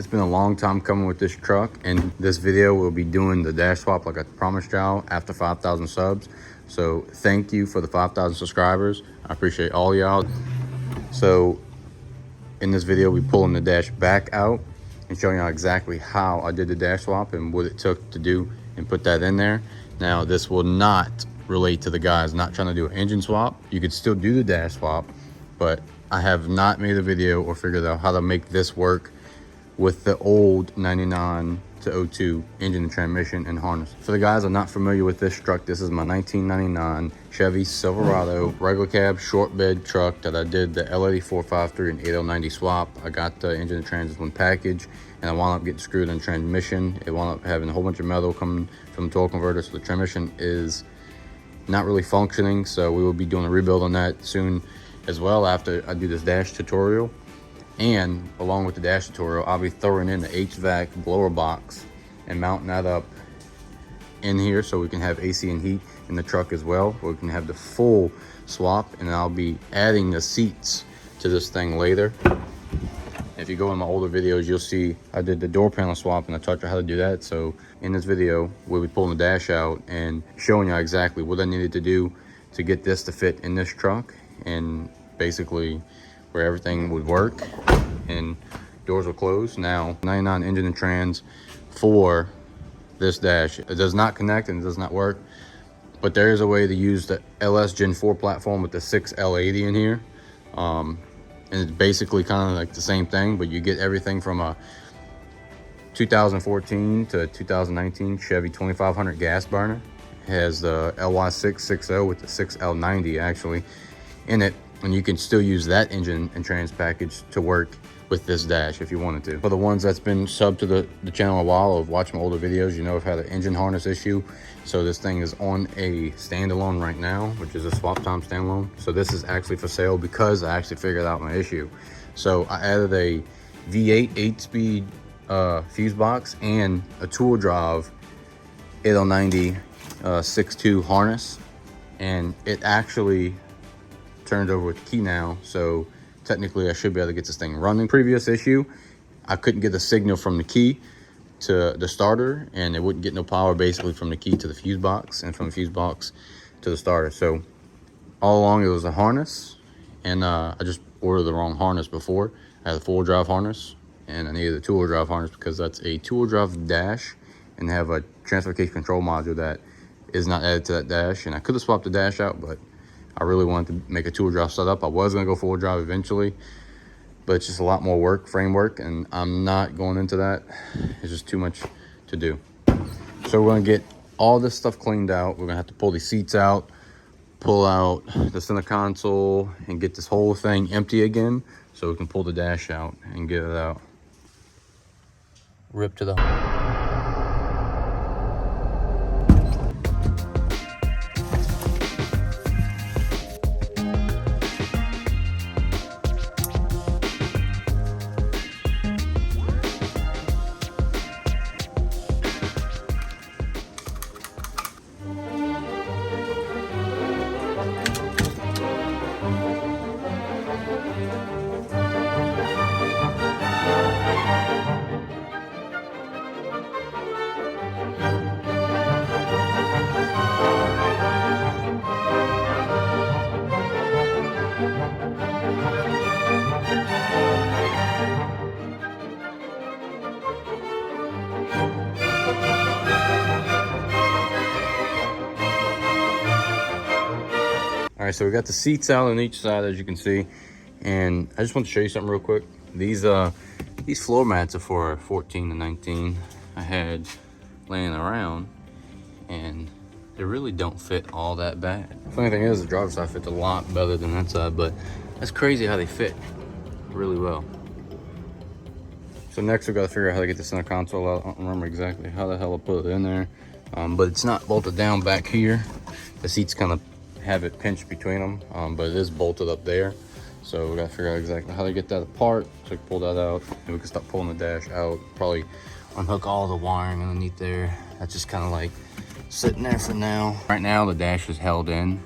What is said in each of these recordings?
It's been a long time coming with this truck, and this video will be doing the dash swap like I promised y'all after 5,000 subs. So thank you for the 5,000 subscribers. I appreciate all y'all. So in this video, we pulling the dash back out and showing y'all exactly how I did the dash swap and what it took to do and put that in there. Now, this will not relate to the guys not trying to do an engine swap. You could still do the dash swap, but I have not made a video or figured out how to make this work with the old 99 to 02 engine and transmission and harness. For the guys I'm not familiar with this truck, this is my 1999 Chevy Silverado regular cab short bed truck that I did the L8453 and 8090 swap. I got the engine and trans one package, and I wound up getting screwed in the transmission. It wound up having a whole bunch of metal coming from the torque converter, so the transmission is not really functioning. So we will be doing a rebuild on that soon as well after I do this dash tutorial. And along with the dash tutorial, I'll be throwing in the HVAC blower box and mounting that up in here so we can have AC and heat in the truck as well. We can have the full swap, and I'll be adding the seats to this thing later. If you go in my older videos, you'll see I did the door panel swap and I taught you how to do that. So in this video, we'll be pulling the dash out and showing you exactly what I needed to do to get this to fit in this truck, and basically where everything would work and doors will close. Now, 99 engine and trans for this dash, it does not connect and it does not work, but there is a way to use the LS Gen 4 platform with the 6L80 in here. And it's basically kind of like the same thing, but you get everything from a 2014 to 2019 Chevy 2500 gas burner. It has the LY660 with the 6L90 actually in it, and you can still use that engine and trans package to work with this dash if you wanted to. For the ones that's been subbed to the channel a while or watched my older videos, you know I've had an engine harness issue. So this thing is on a standalone right now, which is a swap time standalone. So this is actually for sale because I actually figured out my issue. So I added a V8 8-speed fuse box and a tool drive 8090 6.2 harness, and it actually turned over with the key now, so technically I should be able to get this thing running. Previous issue, I couldn't get the signal from the key to the starter, and it wouldn't get no power basically from the key to the fuse box and from the fuse box to the starter. So all along it was a harness, and I just ordered the wrong harness before. I had a 4-wheel drive harness and I needed a 2-wheel drive harness because that's a 2-wheel drive dash and have a transfer case control module that is not added to that dash. And I could have swapped the dash out, but I really wanted to make a 2-wheel drive setup. I was gonna go 4-wheel drive eventually, but it's just a lot more work, framework, and I'm not going into that. It's just too much to do. So we're gonna get all this stuff cleaned out. We're gonna have to pull these seats out, pull out the center console, and get this whole thing empty again so we can pull the dash out and get it out. Rip to the... All right, so we got the seats out on each side, as you can see, and I just want to show you something real quick. These floor mats are for 14 to 19 I had laying around, and they really don't fit all that bad. Funny thing is, the driver's side fits a lot better than that side, but that's crazy how they fit really well. So next we've got to figure out how to get the center console out. I don't remember exactly how the hell I put it in there, but it's not bolted down back here. The seats kind of have it pinched between them, but it is bolted up there. So we got to figure out exactly how to get that apart so we can pull that out, and we can start pulling the dash out. Probably unhook all the wiring underneath there. That's just kind of like sitting there for now. Right now the dash is held in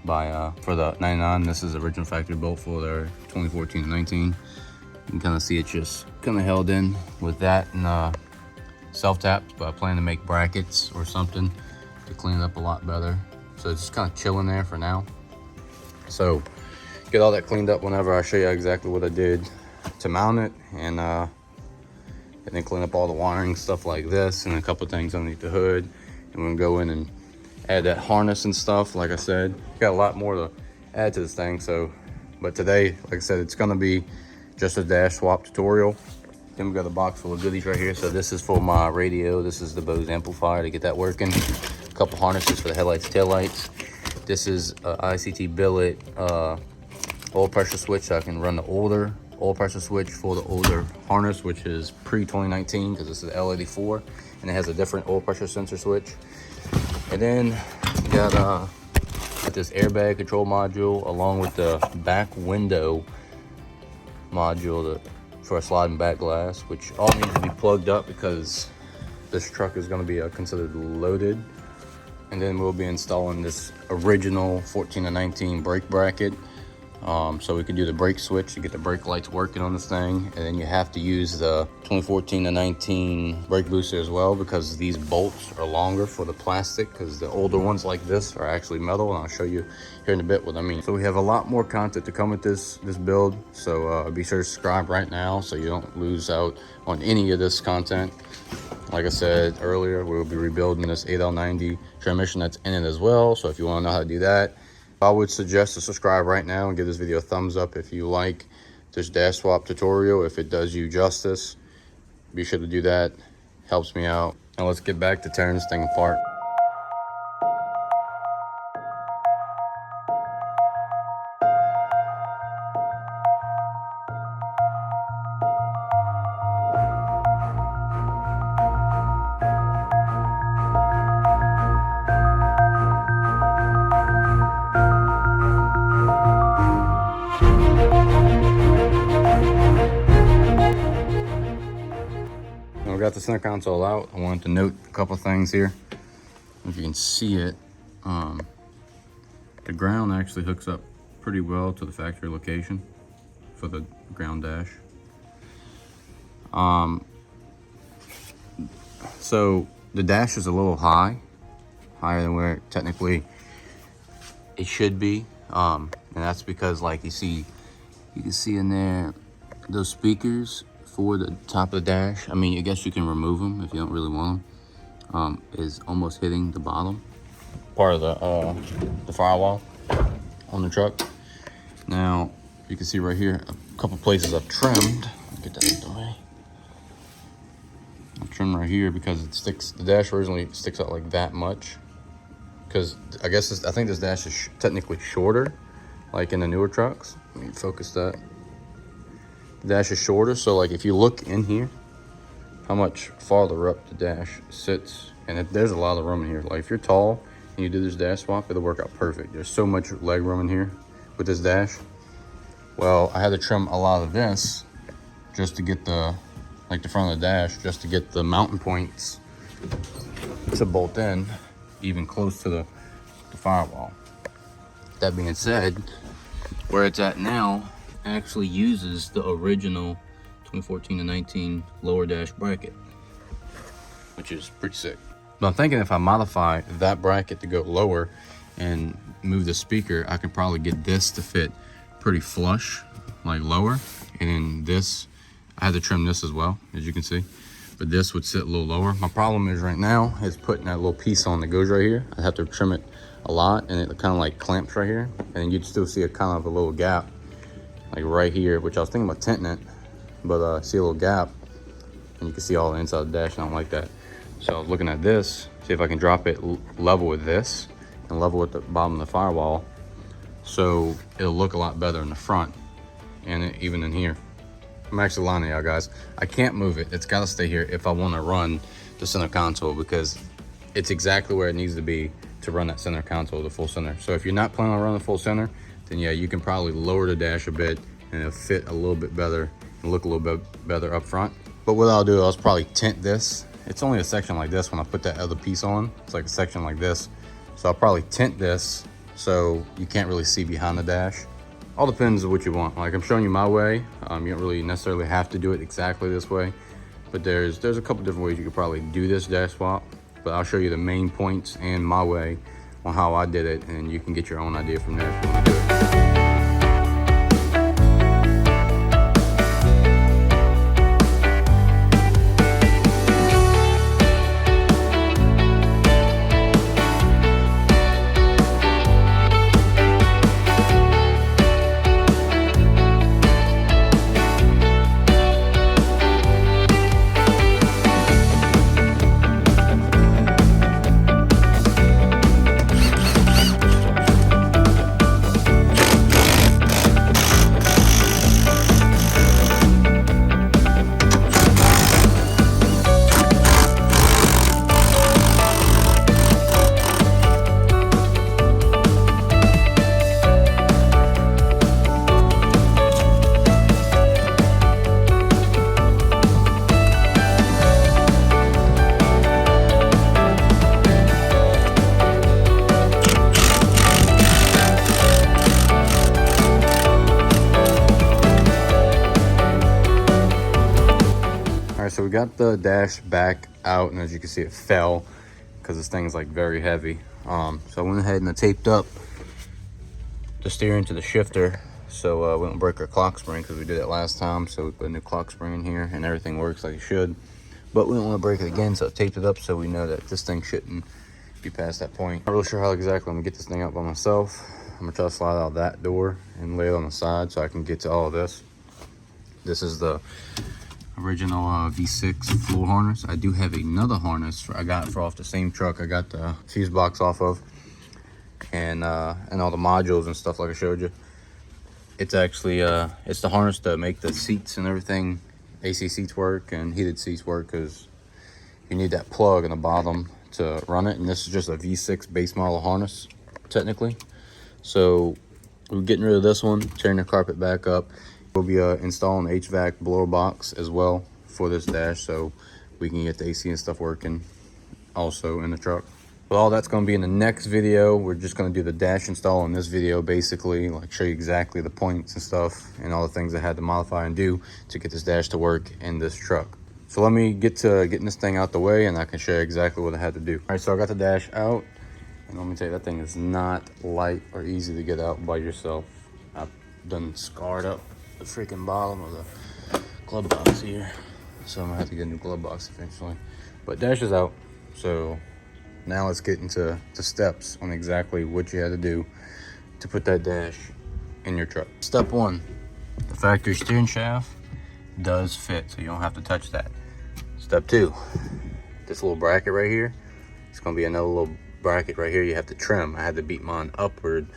by for the 99. This is the original factory bolt for their 2014 to 19. You can kind of see it's just kind of held in with that and self-taps, but I plan to make brackets or something to clean it up a lot better. So it's just kind of chilling there for now. So get all that cleaned up whenever I show you exactly what I did to mount it, and then clean up all the wiring stuff like this and a couple things underneath the hood. And we're gonna go in and add that harness and stuff. Like I said, got a lot more to add to this thing. So, but today, like I said, it's gonna be just a dash swap tutorial. Then we got a box full of goodies right here. So this is for my radio. This is the Bose amplifier to get that working. A couple harnesses for the headlights, taillights. This is a ICT billet oil pressure switch, so I can run the older oil pressure switch for the older harness, which is pre-2019, because this is L84 and it has a different oil pressure sensor switch. And then got this airbag control module along with the back window module for a sliding back glass, which all needs to be plugged up because this truck is going to be considered loaded. And then we'll be installing this original 14 to 19 brake bracket. So we can do the brake switch to get the brake lights working on this thing. And then you have to use the 2014 to 19 brake booster as well, because these bolts are longer for the plastic, because the older ones like this are actually metal, and I'll show you here in a bit what I mean. So we have a lot more content to come with this build. So be sure to subscribe right now so you don't lose out on any of this content. Like I said earlier, we'll be rebuilding this 8L90 transmission that's in it as well. So if you want to know how to do that, I would suggest to subscribe right now and give this video a thumbs up if you like this dash swap tutorial. If it does you justice, be sure to do that. Helps me out. Now let's get back to tearing this thing apart. We got the center console out. I wanted to note a couple things here. If you can see it, the ground actually hooks up pretty well to the factory location for the ground dash. So the dash is a little higher than where technically it should be, and that's because, like, you can see in there those speakers for the top of the dash. I mean, I guess you can remove them if you don't really want them. Is almost hitting the bottom part of the firewall on the truck. Now you can see right here a couple places I've trimmed. Get that out of the way. I've trimmed right here because it sticks. The dash originally sticks out like that much, because I guess I think this dash is technically shorter, like in the newer trucks. Let me focus that. The dash is shorter, so like if you look in here, how much farther up the dash sits, and there's a lot of room in here. Like if you're tall and you do this dash swap, it'll work out perfect. There's so much leg room in here with this dash. Well, I had to trim a lot of this just to get the front of the dash, just to get the mounting points to bolt in even close to the firewall. That being said, where it's at now actually uses the original 2014 to 19 lower dash bracket, which is pretty sick. But I'm thinking if I modify that bracket to go lower and move the speaker, I can probably get this to fit pretty flush, like lower. And then this, I had to trim this as well, as you can see, but this would sit a little lower. My problem is right now is putting that little piece on that goes right here. I have to trim it a lot, and it kind of like clamps right here, and you'd still see a kind of a little gap like right here, which I was thinking about tinting it, but I see a little gap, and you can see all the inside of the dash, and I don't like that. So I was looking at this, see if I can drop it level with this and level with the bottom of the firewall, so it'll look a lot better in the front and even in here. I'm actually lying to y'all guys. I can't move it. It's got to stay here if I want to run the center console, because it's exactly where it needs to be to run that center console, the full center. So if you're not planning on running the full center, then yeah, you can probably lower the dash a bit and it'll fit a little bit better and look a little bit better up front. But what I'll do, I'll probably tint this. It's only a section like this when I put that other piece on. It's like a section like this. So I'll probably tint this so you can't really see behind the dash. all depends on what you want. Like I'm showing you my way. You don't really necessarily have to do it exactly this way, but there's a couple different ways you could probably do this dash swap, but I'll show you the main points and my way on how I did it, and you can get your own idea from there if you want to do it. So we got the dash back out, and as you can see, it fell because this thing's like very heavy. So I went ahead and I taped up the steering to the shifter so we don't break our clock spring, because we did it last time. So we put a new clock spring in here and everything works like it should, but we don't want to break it again, so I taped it up so we know that this thing shouldn't be past that point. Not really sure how exactly I'm gonna get this thing out by myself. I'm gonna try to slide out that door and lay it on the side so I can get to all of this. This is the original V6 floor harness. I do have another harness I got for off the same truck I got the fuse box off of, and all the modules and stuff like I showed you. It's actually it's the harness to make the seats and everything, AC seats work and heated seats work, because you need that plug in the bottom to run it, and this is just a V6 base model harness technically. So we're getting rid of this one, tearing the carpet back up. We'll be installing the HVAC blower box as well for this dash, so we can get the AC and stuff working also in the truck. But all that's going to be in the next video. We're just going to do the dash install in this video, basically, like show you exactly the points and stuff and all the things I had to modify and do to get this dash to work in this truck. So let me get to getting this thing out the way, and I can show you exactly what I had to do. All right, so I got the dash out, and let me tell you, that thing is not light or easy to get out by yourself. I've done scarred up the freaking bottom of the glove box here, so I'm gonna have to get a new glove box eventually. But dash is out, so now let's get into the steps on exactly what you had to do to put that dash in your truck. Step one, the factory steering shaft does fit, so you don't have to touch that. Step two, this little bracket right here, it's gonna be another little bracket right here you have to trim. I had to beat mine upward,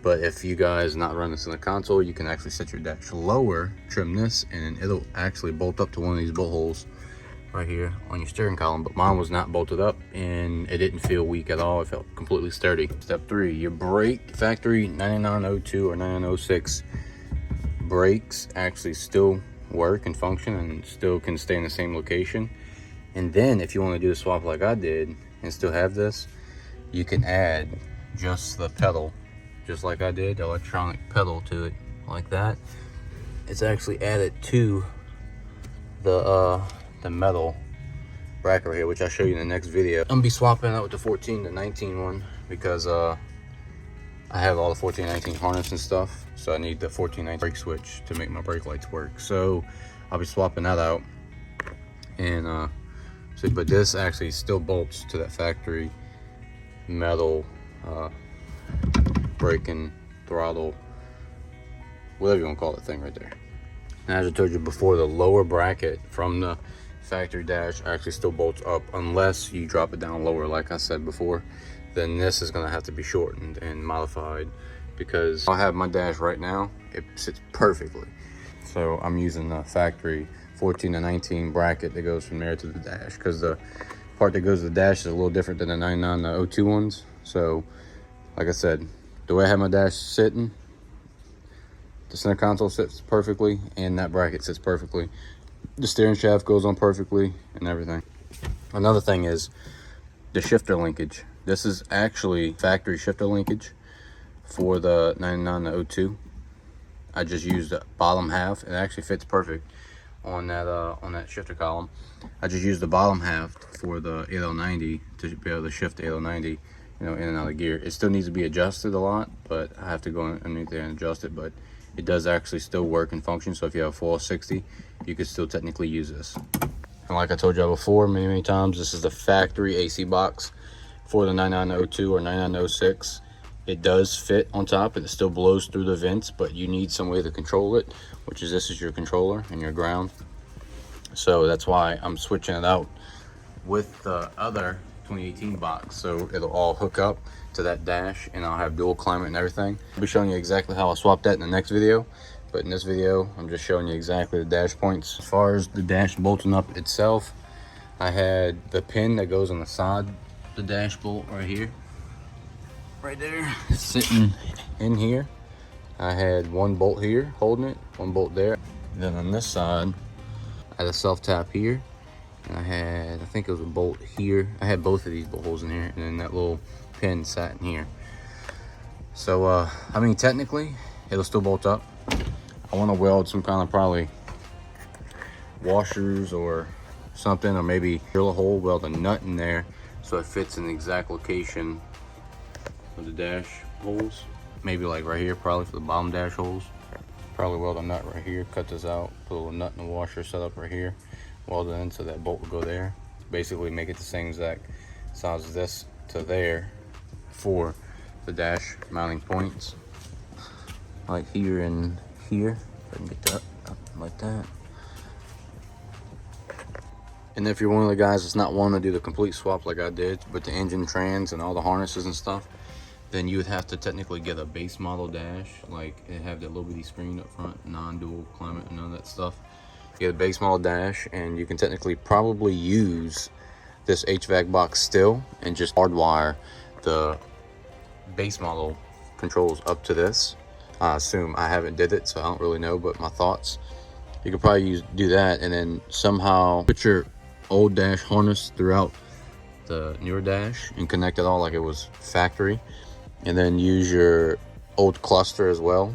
but if you guys not run this in the console, you can actually set your dash lower, trim this, and it'll actually bolt up to one of these bolt holes right here on your steering column. But mine was not bolted up, and it didn't feel weak at all. It felt completely sturdy. Step three, your brake, factory 9902 or 9906 brakes actually still work and function and still can stay in the same location. And then if you want to do the swap like I did and still have this, you can add just the pedal, just like I did, the electronic pedal to it, like that. It's actually added to the metal bracket right here, which I'll show you in the next video. I'm gonna be swapping out with the 14 to 19 one, because I have all the 14 and 19 harness and stuff, so I need the 14 19 brake switch to make my brake lights work. So I'll be swapping that out, and but this actually still bolts to that factory metal braking throttle, whatever you want to call that thing right there. And as I told you before, the lower bracket from the factory dash actually still bolts up, unless you drop it down lower like I said before. Then this is going to have to be shortened and modified, because I have my dash right now, it sits perfectly. So I'm using the factory 14 to 19 bracket that goes from there to the dash, because the part that goes to the dash is a little different than the 99 to 02 ones. So like I said, the way I have my dash sitting, the center console sits perfectly and that bracket sits perfectly. The steering shaft goes on perfectly and everything. Another thing is the shifter linkage. This is actually factory shifter linkage for the 99 to 02. I just used the bottom half. It actually fits perfect on that shifter column. I just used the bottom half for the 8090 to be able to shift the 8090, you know, in and out of gear. It still needs to be adjusted a lot, but I have to go underneath there and adjust it. But it does actually still work and function. So if you have a 460, you could still technically use this. And like I told y'all before many times, this is the factory AC box for the 9902 or 9906. It does fit on top and it still blows through the vents, but you need some way to control it, which is this is your controller and your ground. So that's why I'm switching it out with the other 2018 box, so it'll all hook up to that dash and I'll have dual climate and everything. I'll be showing you exactly how I swapped that in the next video, but in this video I'm just showing you exactly the dash points. As far as the dash bolting up itself, I had the pin that goes on the side, the dash bolt right there, sitting in here. I had one bolt here holding it, one bolt there. Then on this side, I had a self tap here, and I think it was a bolt here. I had both of these bolt holes in here, and then that little pin sat in here. So, I mean, technically, it'll still bolt up. I want to weld some kind of probably washers or something, or maybe drill a hole, weld a nut in there so it fits in the exact location of the dash holes. Maybe like right here, probably for the bottom dash holes. Probably weld a nut right here, cut this out, put a little nut in the washer set up right here, weld it in so that bolt will go there. Basically make it the same exact size as this to there for the dash mounting points. Like here and here. If I can get that up like that. And if you're one of the guys that's not wanting to do the complete swap like I did with the engine trans and all the harnesses and stuff, then you would have to technically get a base model dash, like it have that little bitty screen up front, non-dual climate and none of that stuff. Get a base model dash, and you can technically probably use this HVAC box still and just hardwire the base model controls up to this. I assume, I haven't did it, so I don't really know, but my thoughts. You could probably do that and then somehow put your old dash harness throughout the newer dash and connect it all like it was factory. And then use your old cluster as well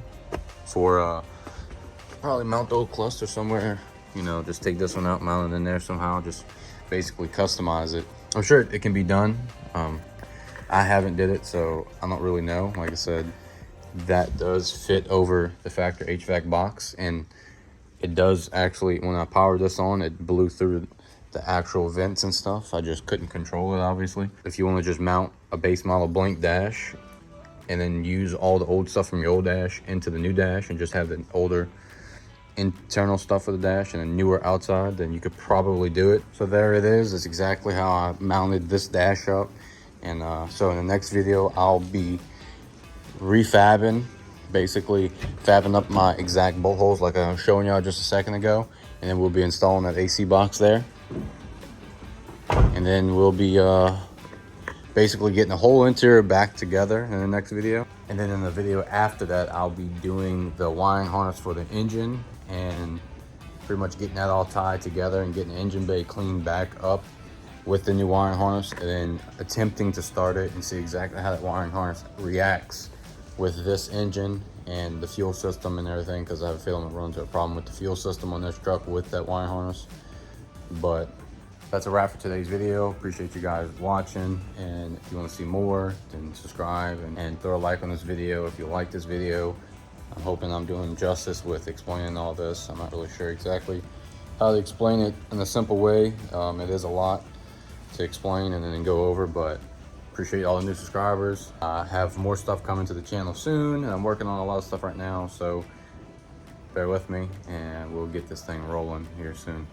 for probably mount the old cluster somewhere, you know, just take this one out, mount it in there somehow, just basically customize it. I'm sure it can be done. I haven't did it, so I don't really know. Like I said, that does fit over the factory HVAC box, and it does actually, when I powered this on, it blew through the actual vents and stuff. I just couldn't control it, obviously. If you want to just mount a base model blank dash and then use all the old stuff from your old dash into the new dash and just have the older internal stuff for the dash and a newer outside, then you could probably do it. So there it is. It's exactly how I mounted this dash up. And so in the next video, I'll be refabbing, basically fabbing up my exact bolt holes like I was showing y'all just a second ago. And then we'll be installing that AC box there. And then we'll be basically getting the whole interior back together in the next video. And then in the video after that, I'll be doing the wiring harness for the engine and pretty much getting that all tied together and getting the engine bay cleaned back up with the new wiring harness, and then attempting to start it and see exactly how that wiring harness reacts with this engine and the fuel system and everything, because I have a feeling I'll run into a problem with the fuel system on this truck with that wiring harness. But that's a wrap for today's video. Appreciate you guys watching, and if you want to see more, then subscribe and throw a like on this video if you like this video. I'm hoping I'm doing justice with explaining all this. I'm not really sure exactly how to explain it in a simple way. It is a lot to explain and then go over, but appreciate all the new subscribers. I have more stuff coming to the channel soon, and I'm working on a lot of stuff right now, so bear with me and we'll get this thing rolling here soon.